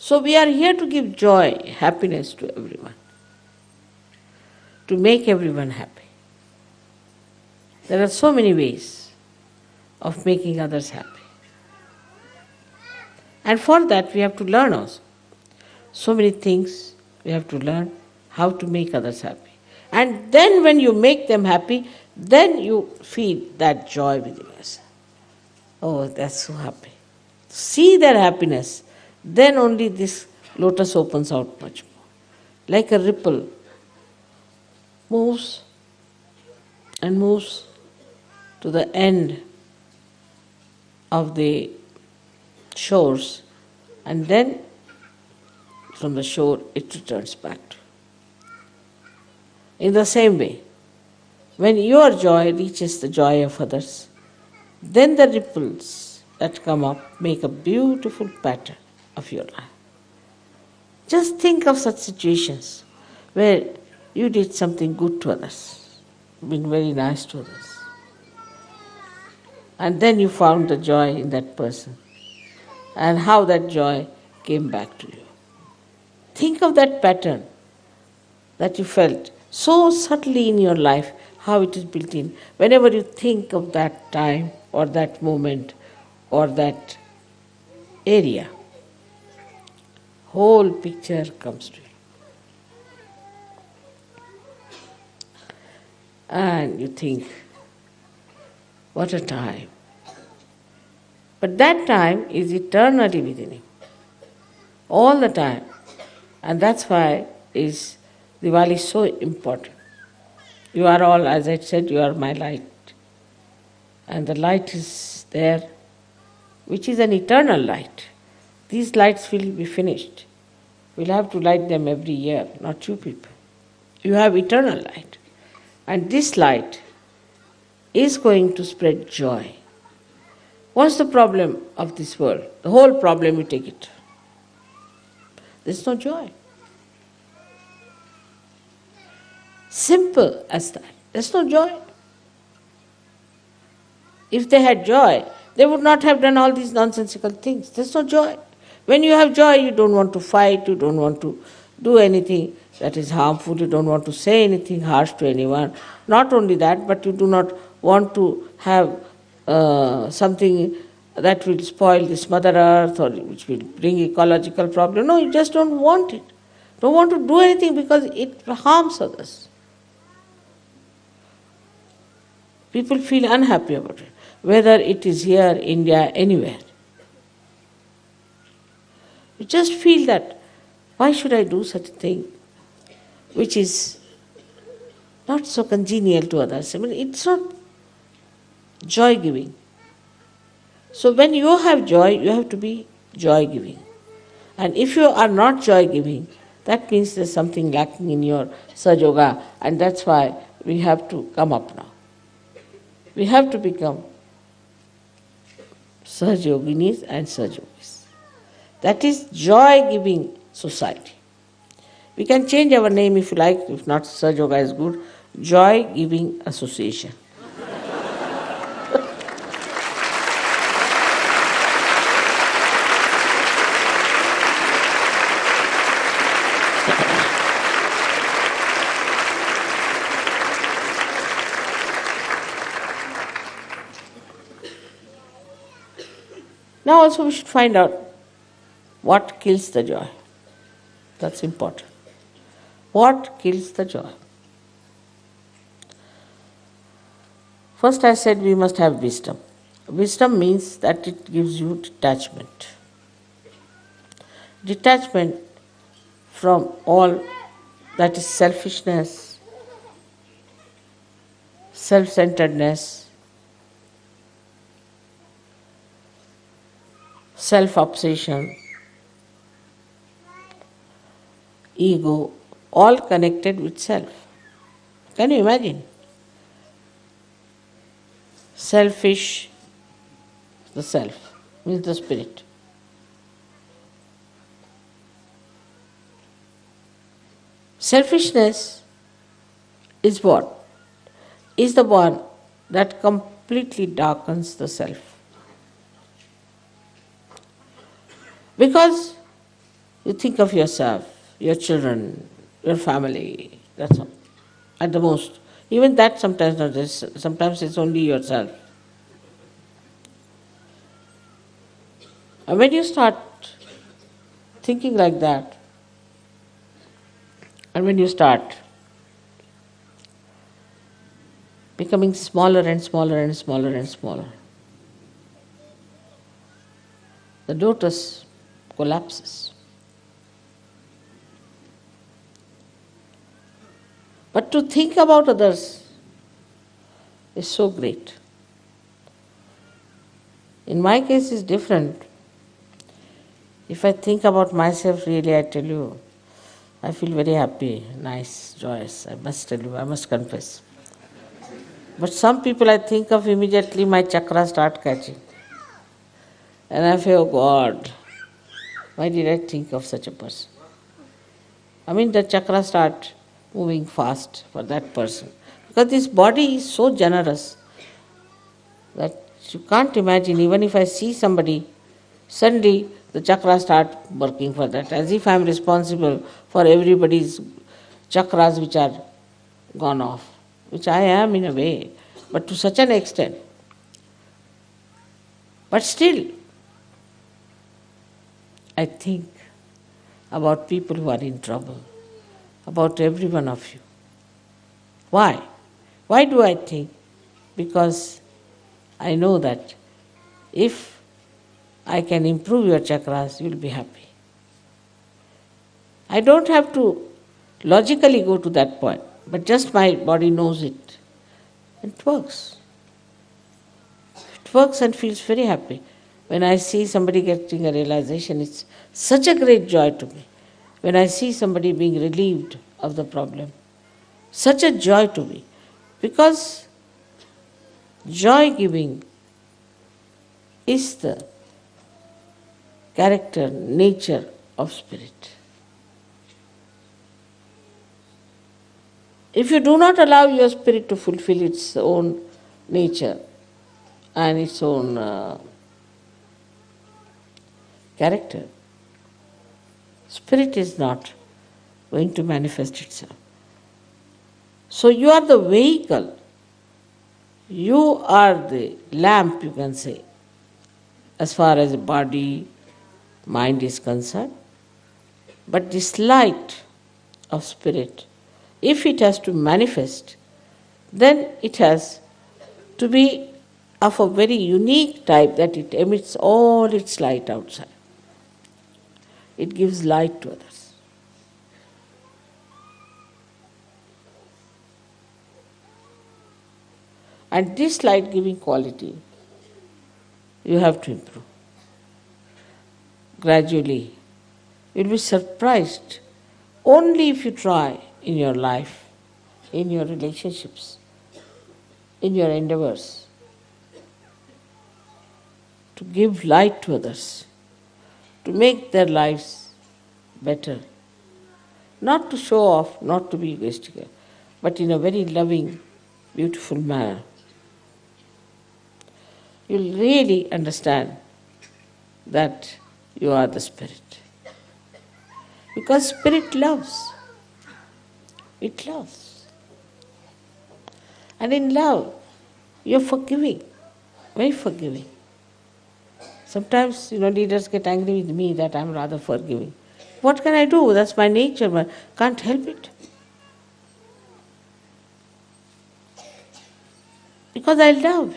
So we are here to give joy, happiness to everyone, to make everyone happy. There are so many ways of making others happy. And for that we have to learn also. So many things we have to learn how to make others happy. And then when you make them happy, then you feel that joy within yourself. Oh, that's so happy. See their happiness, then only this lotus opens out much more. Like a ripple, moves and moves to the end of the shores, and then from the shore it returns back to you. In the same way, when your joy reaches the joy of others, then the ripples that come up make a beautiful pattern of your life. Just think of such situations where you did something good to others, been very nice to others, and then you found the joy in that person, and how that joy came back to you. Think of that pattern that you felt so subtly in your life, how it is built in. Whenever you think of that time or that moment or that area, whole picture comes to you. And you think, what a time. But that time is eternally within you, all the time. And that's why is Diwali so important. You are all, as I said, you are my light. And the light is there, which is an eternal light. These lights will be finished. We'll have to light them every year, not you people. You have eternal light. And this light is going to spread joy. What's the problem of this world? The whole problem, you take it. There's no joy. Simple as that. There's no joy. If they had joy, they would not have done all these nonsensical things. There's no joy. When you have joy, you don't want to fight, you don't want to do anything that is harmful, you don't want to say anything harsh to anyone. Not only that, but you do not want to have something that will spoil this Mother Earth or which will bring ecological problem. No, you just don't want it. Don't want to do anything because it harms others. People feel unhappy about it, whether it is here, India, anywhere. You just feel that, why should I do such a thing which is not so congenial to others? I mean, it's not joy-giving. So when you have joy, you have to be joy-giving. And if you are not joy-giving, that means there's something lacking in your Sahaja Yoga, and that's why we have to come up now. We have to become Sahaja Yoginis and Sahaja Yogis. That is joy-giving society. We can change our name if you like, if not Sahaja Yoga is good, Joy-Giving Association. Now also we should find out what kills the joy. That's important. What kills the joy? First I said we must have wisdom. Wisdom means that it gives you detachment. Detachment from all that is selfishness, self-centeredness, self-obsession, ego, all connected with self. Can you imagine? Selfish, the self, means the spirit. Selfishness is what? Is the one that completely darkens the self. Because You think of yourself, your children, your family, that's all. At the most. Even that sometimes not just, sometimes it's only yourself. And when you start thinking like that, and when you start becoming smaller and smaller and smaller and smaller, the lotus collapses. But to think about others is so great. In my case, it's different. If I think about myself, really, I tell you, I feel very happy, nice, joyous. I must tell you, I must confess. But some people I think of immediately, my chakras start catching. And I feel, oh God, why did I think of such a person? I mean, the chakras start moving fast for that person. Because this body is so generous that you can't imagine, even if I see somebody, suddenly the chakras start working for that, as if I am responsible for everybody's chakras which are gone off, which I am in a way, but to such an extent. But still, I think about people who are in trouble, about every one of you. Why? Why do I think? Because I know that if I can improve your chakras, you will be happy. I don't have to logically go to that point, but just my body knows it. It works. It works and feels very happy. When I see somebody getting a realization, it's such a great joy to me. When I see somebody being relieved of the problem, such a joy to me. Because joy giving is the character, nature of spirit. If you do not allow your spirit to fulfill its own nature and its own character, spirit is not going to manifest itself. So you are the vehicle, you are the lamp, you can say, as far as the body, mind is concerned. But this light of spirit, if it has to manifest, then it has to be of a very unique type that it emits all its light outside. It gives light to others. And this light giving quality you have to improve. Gradually, you'll be surprised only if you try in your life, in your relationships, in your endeavors, to give light to others, to make their lives better. Not to show off, not to be egoistical, but in a very loving, beautiful manner. You'll really understand that you are the spirit. Because spirit loves. It loves. And in love, you're forgiving, very forgiving. Sometimes, leaders get angry with me that I'm rather forgiving. What can I do? That's my nature, but can't help it. Because I love,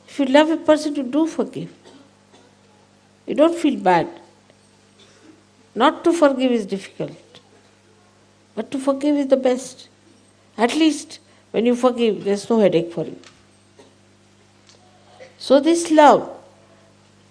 If you love a person, you do forgive. You don't feel bad. Not to forgive is difficult, but to forgive is the best. At least when you forgive, there's no headache for you. So this love,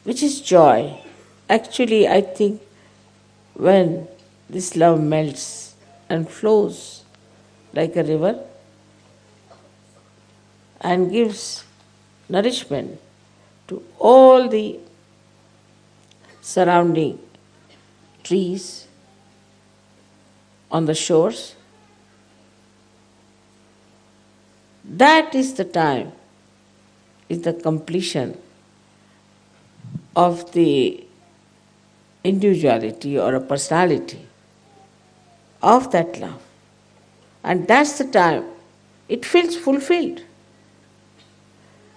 which is joy, actually I think when this love melts and flows like a river and gives nourishment to all the surrounding trees on the shores, that is the time, is the completion of the individuality or a personality of that love. And that's the time it feels fulfilled.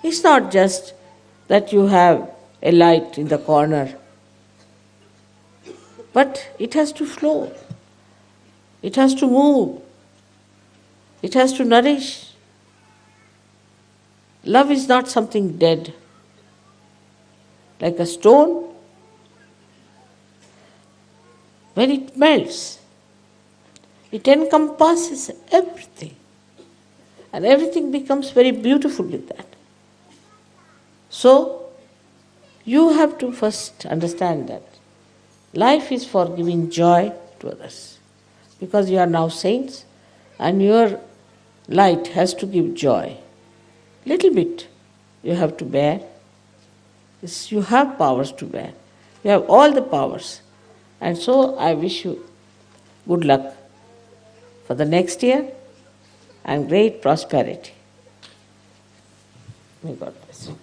It's not just that you have a light in the corner, but it has to flow, it has to move, it has to nourish. Love is not something dead. Like a stone, when it melts, it encompasses everything. And everything becomes very beautiful with that. So, you have to first understand that life is for giving joy to others. Because you are now saints, and your light has to give joy. Little bit you have to bear. Yes, you have powers to bear. You have all the powers. And so I wish you good luck for the next year and great prosperity. May God bless you.